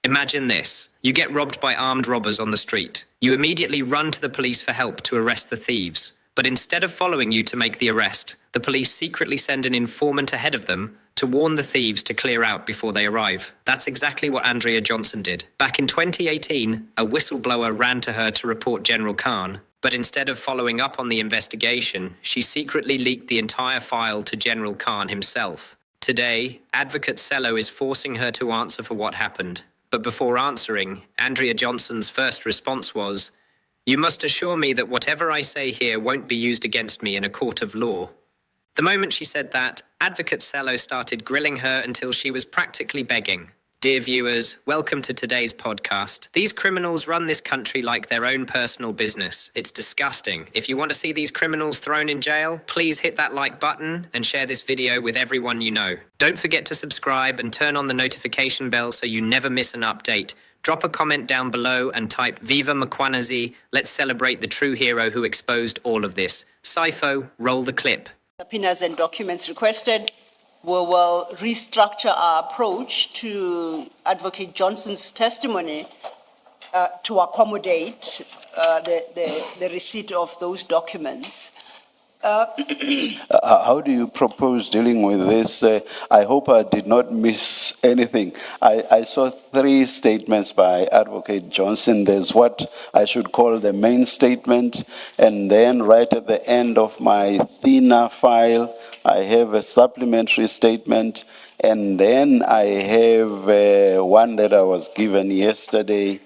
Imagine this. You get robbed by armed robbers on the street. You immediately run to the police for help to arrest the thieves. But instead of following you to make the arrest, the police secretly send an informant ahead of them to warn the thieves to clear out before they arrive. That's exactly what Andrea Johnson did. Back in 2018, a whistleblower ran to her to report General Khan, but instead of following up on the investigation, she secretly leaked the entire file to General Khan himself. Today, Advocate Sello is forcing her to answer for what happened. But before answering, Andrea Johnson's first response was, "You must assure me that whatever I say here won't be used against me in a court of law." The moment she said that, Advocate Sello started grilling her until she was practically begging. Dear viewers, welcome to today's podcast. These criminals run this country like their own personal business. It's disgusting. If you want to see these criminals thrown in jail, please hit that like button and share this video with everyone you know. Don't forget to subscribe and turn on the notification bell so you never miss an update. Drop a comment down below and type Viva Mkhwanazi. Let's celebrate the true hero who exposed all of this. Sifo, roll the clip. Subpoenas and documents requested. We will restructure our approach to Advocate Johnson's testimony to accommodate the receipt of those documents. How do you propose dealing with this? I hope I did not miss anything. I saw 3 statements by Advocate Johnson. There's what I should call the main statement, and then right at the end of my thinner file, I have a supplementary statement, and then I have one that I was given yesterday,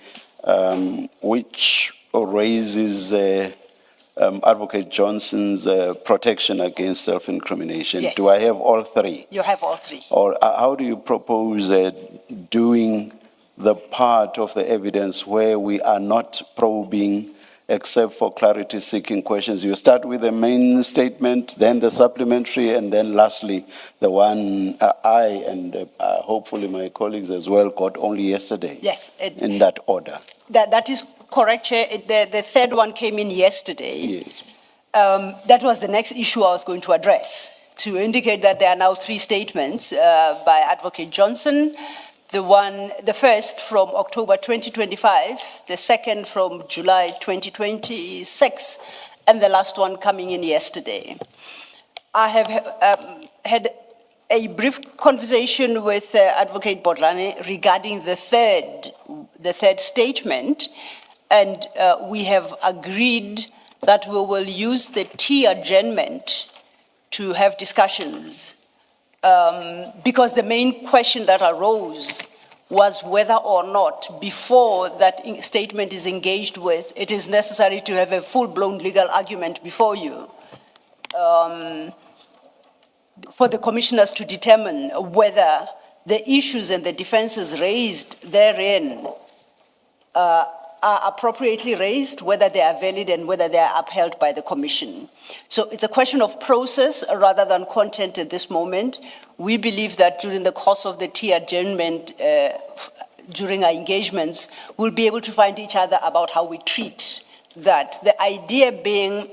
which raises Advocate Johnson's protection against self-incrimination. Yes. Do I have all 3? You have all 3. Or how do you propose doing the part of the evidence where we are not probing except for clarity-seeking questions? You start with the main statement, then the supplementary, and then lastly, the one I and hopefully my colleagues as well got only yesterday. Yes. In that order. That is correct, Chair. The third one came in yesterday. Yes. That was the next issue I was going to address, to indicate that there are now 3 statements by Advocate Johnson. The first from October 2025, the second from July 2026, and the last one coming in yesterday. I have had a brief conversation with Advocate Botlane regarding the third statement, and we have agreed that we will use the T adjournment to have discussions. Because the main question that arose was whether or not, before that statement is engaged with, it is necessary to have a full-blown legal argument before you for the commissioners to determine whether the issues and the defenses raised therein are appropriately raised, whether they are valid and whether they are upheld by the commission. So it's a question of process rather than content at this moment. We believe that during the course of the T adjournment, during our engagements, we'll be able to find each other about how we treat that. The idea being,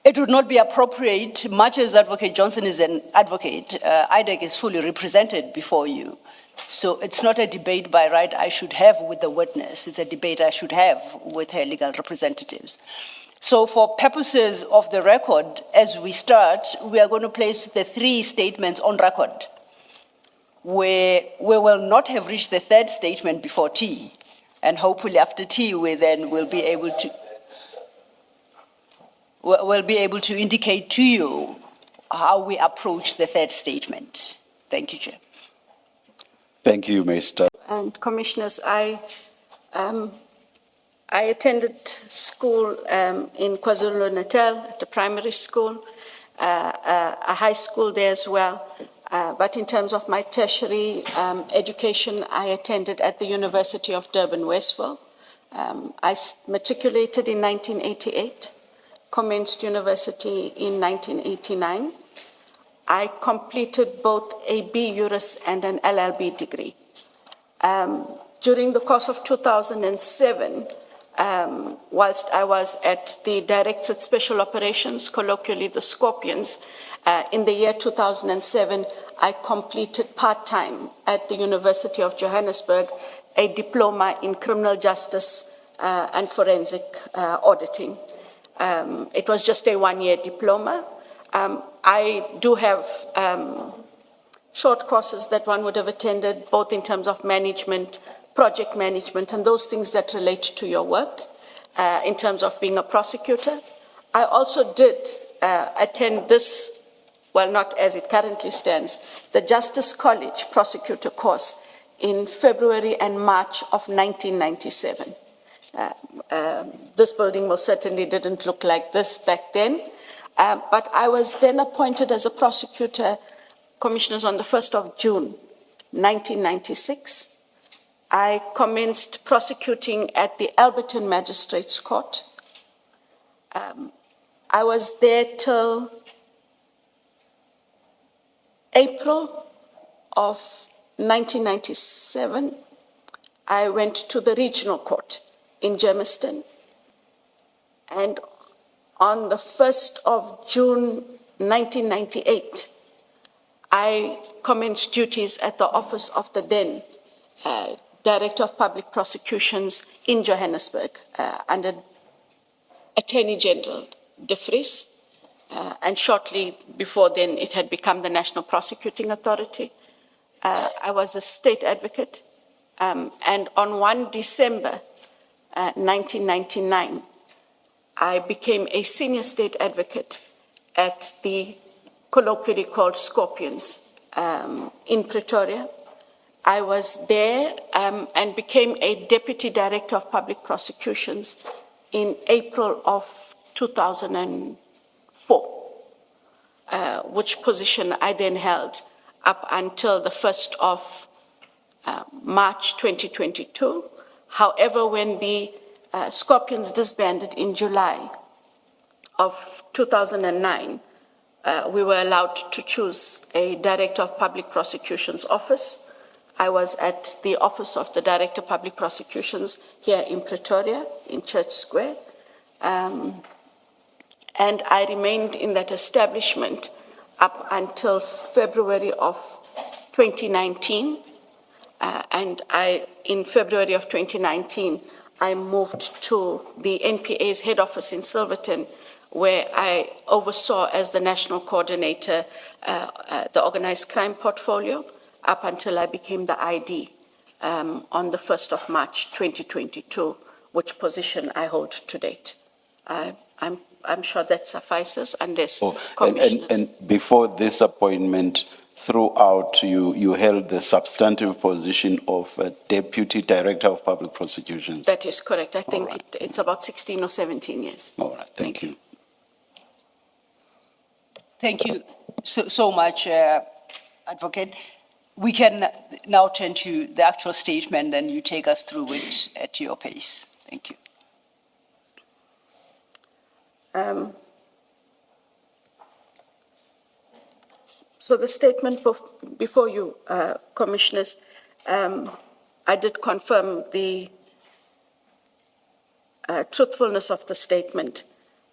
it would not be appropriate, much as Advocate Johnson is an advocate, IDAC is fully represented before you. So it's not a debate by right I should have with the witness, it's a debate I should have with her legal representatives. So for purposes of the record, as we start, we are going to place the 3 statements on record. We will not have reached the third statement before T, and hopefully after T we then will be able to indicate to you how we approach the third statement. Thank you, Chair. Thank you, Mr. And Commissioners, I attended school in KwaZulu-Natal at the primary school, a high school there as well. But in terms of my tertiary education, I attended at the University of Durban-Westville. I matriculated in 1988, commenced university in 1989. I completed both a B.Juris and an LLB degree. During the course of 2007, whilst I was at the Directorate Special Operations, colloquially the Scorpions, In the year 2007, I completed part-time at the University of Johannesburg a diploma in criminal justice and forensic auditing. It was just a one-year diploma. I do have short courses that one would have attended, both in terms of management, project management, and those things that relate to your work in terms of being a prosecutor. I also did attend this, well, not as it currently stands, the Justice College prosecutor course in February and March of 1997. This building most certainly didn't look like this back then, but I was then appointed as a prosecutor, commissioners, on the 1st of June, 1996. I commenced prosecuting at the Alberton Magistrates Court. I was there till April of 1997. I went to the Regional Court in Germiston. And on the 1st of June, 1998, I commenced duties at the office of the then Director of Public Prosecutions in Johannesburg under Attorney General De Vries, and shortly before then it had become the National Prosecuting Authority. I was a state advocate, and on 1 December 1999, I became a senior state advocate at the colloquially called Scorpions in Pretoria. I was there and became a deputy director of public prosecutions in April of 2004, which position I then held up until the 1st of March 2022. However, when the Scorpions disbanded in July of 2009, we were allowed to choose a director of public prosecutions office. I was at the office of the Director of Public Prosecutions here in Pretoria, in Church Square. And I remained in that establishment up until February of 2019. And in February of 2019, I moved to the NPA's head office in Silverton, where I oversaw as the national coordinator the organized crime portfolio, up until I became the ID on the 1st of March 2022, which position I hold to date. I'm sure that suffices, unless commissioners... And before this appointment, throughout you held the substantive position of Deputy Director of Public Prosecutions. That is correct. I think it's about 16 or 17 years. All right, thank you. Thank you so much, Advocate. We can now turn to the actual statement, and you take us through it at your pace. Thank you. So the statement before you, Commissioners, I did confirm the truthfulness of the statement.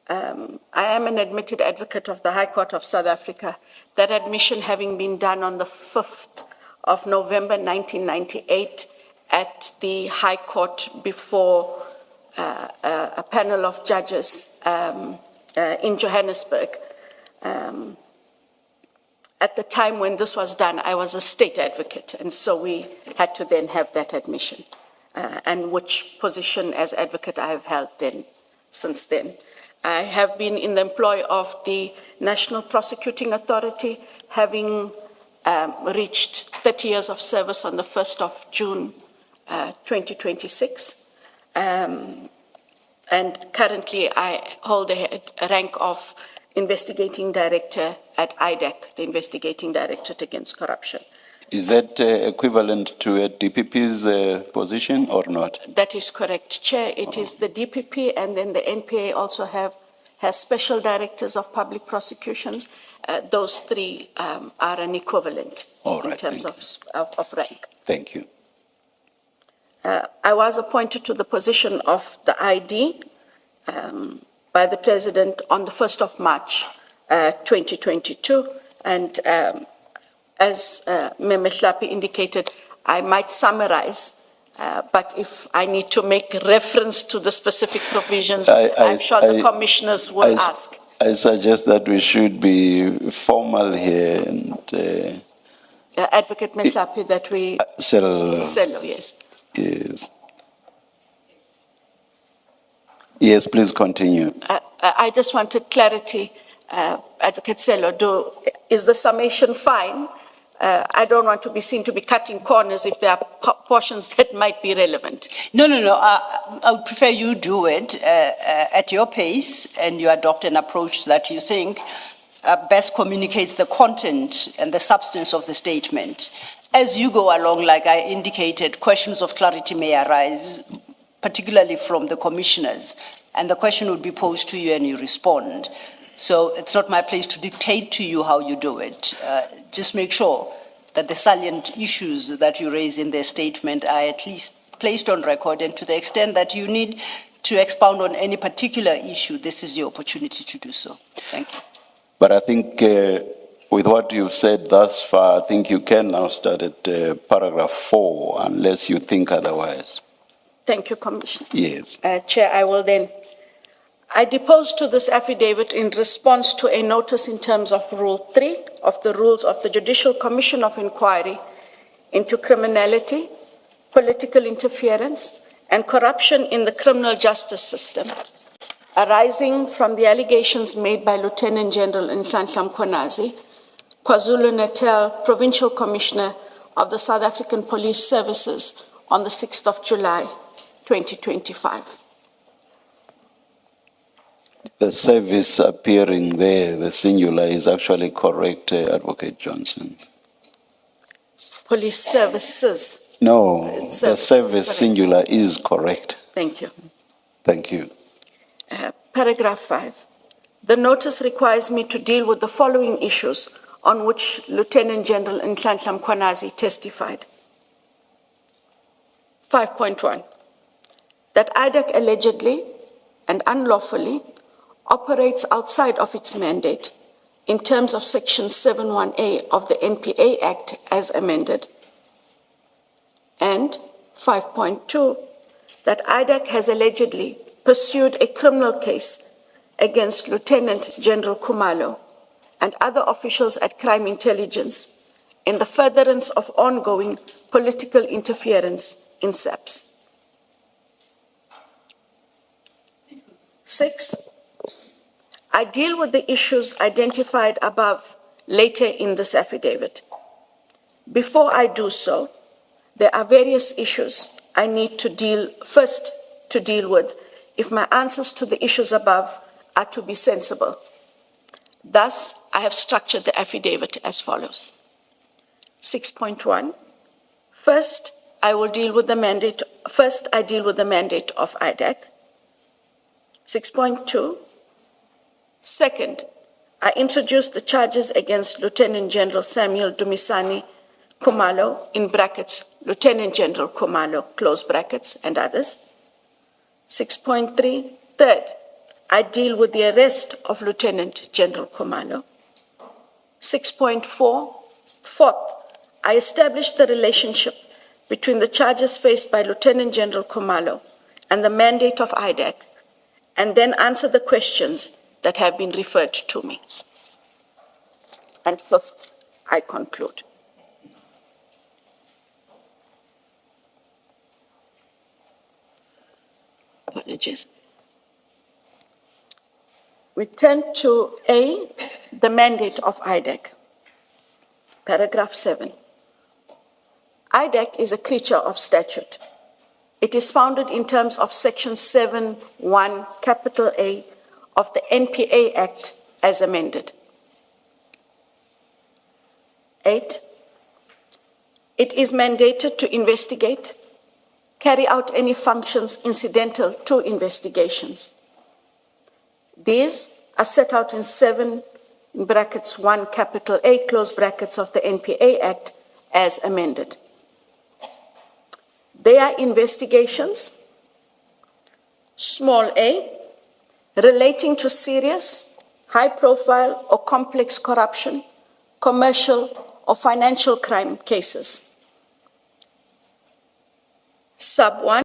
I am an admitted advocate of the High Court of South Africa, that admission having been done on the 5th of November 1998 at the High Court before a panel of judges in Johannesburg. At the time when this was done, I was a state advocate, and so we had to then have that admission, and which position as advocate I have held since then. I have been in the employ of the National Prosecuting Authority, having reached 30 years of service on the 1st of June 2026. And currently I hold a rank of Investigating Director at IDAC, the Investigating Directorate Against Corruption. Is that equivalent to a DPP's position or not? That is correct, Chair. It is the DPP, and then the NPA also has special directors of public prosecutions. Those three are an equivalent in terms of rank. Thank you. I was appointed to the position of the ID by the President on the 1st of March 2022. And as Memehlapi indicated, I might summarize, but if I need to make reference to the specific provisions, I'm sure the commissioners will ask. I suggest that we should be formal here and... Advocate Mehlapi, that we... Sello, yes. Yes. Yes, please continue. I just wanted clarity, Advocate Sello. Is the summation fine? I don't want to be seen to be cutting corners if there are portions that might be relevant. No. I would prefer you do it at your pace and you adopt an approach that you think best communicates the content and the substance of the statement. As you go along, like I indicated, questions of clarity may arise, particularly from the commissioners, and the question would be posed to you and you respond. So it's not my place to dictate to you how you do it. Just make sure that the salient issues that you raise in the statement are at least placed on record, and to the extent that you need to expound on any particular issue, this is your opportunity to do so. Thank you. But I think with what you've said thus far, I think you can now start at paragraph 4, unless you think otherwise. Thank you, Commissioner. Yes. Chair, I will then. I depose to this affidavit in response to a notice in terms of Rule 3 of the Rules of the Judicial Commission of Inquiry into criminality, political interference, and corruption in the criminal justice system, arising from the allegations made by Lieutenant General Madlanga Mkhwanazi, KwaZulu-Natal Provincial Commissioner of the South African Police Services on the 6th of July, 2025. The service appearing there, the singular, is actually correct, Advocate Johnson. Police services. No, the service singular is correct. Thank you. Thank you. Paragraph 5. The notice requires me to deal with the following issues on which Lieutenant General Madlanga Mkhwanazi testified. 5.1. That IDAC allegedly and unlawfully operates outside of its mandate in terms of Section 71A of the NPA Act as amended. And 5.2, that IDAC has allegedly pursued a criminal case against Lieutenant General Khumalo and other officials at Crime Intelligence in the furtherance of ongoing political interference in SAPS. 6. I deal with the issues identified above later in this affidavit. Before I do so, there are various issues I need to deal with if my answers to the issues above are to be sensible. Thus, I have structured the affidavit as follows. 6.1. First, I deal with the mandate of IDAC. 6.2. Second, I introduce the charges against Lieutenant General Samuel Dumisani Khumalo, in brackets, Lieutenant General Khumalo, close brackets, and others. 6.3. Third, I deal with the arrest of Lieutenant General Khumalo. 6.4. Fourth, I establish the relationship between the charges faced by Lieutenant General Khumalo and the mandate of IDAC, and then answer the questions that have been referred to me. And fifth, I conclude. Apologies. We turn to A, the mandate of IDAC. Paragraph 7. IDAC is a creature of statute. It is founded in terms of Section 7(1) capital A of the NPA Act as amended. 8. It is mandated to investigate, carry out any functions incidental to investigations. These are set out in 7(1) capital A close brackets of the NPA Act as amended. They are investigations, small a, relating to serious, high-profile or complex corruption, commercial or financial crime cases. Sub 1.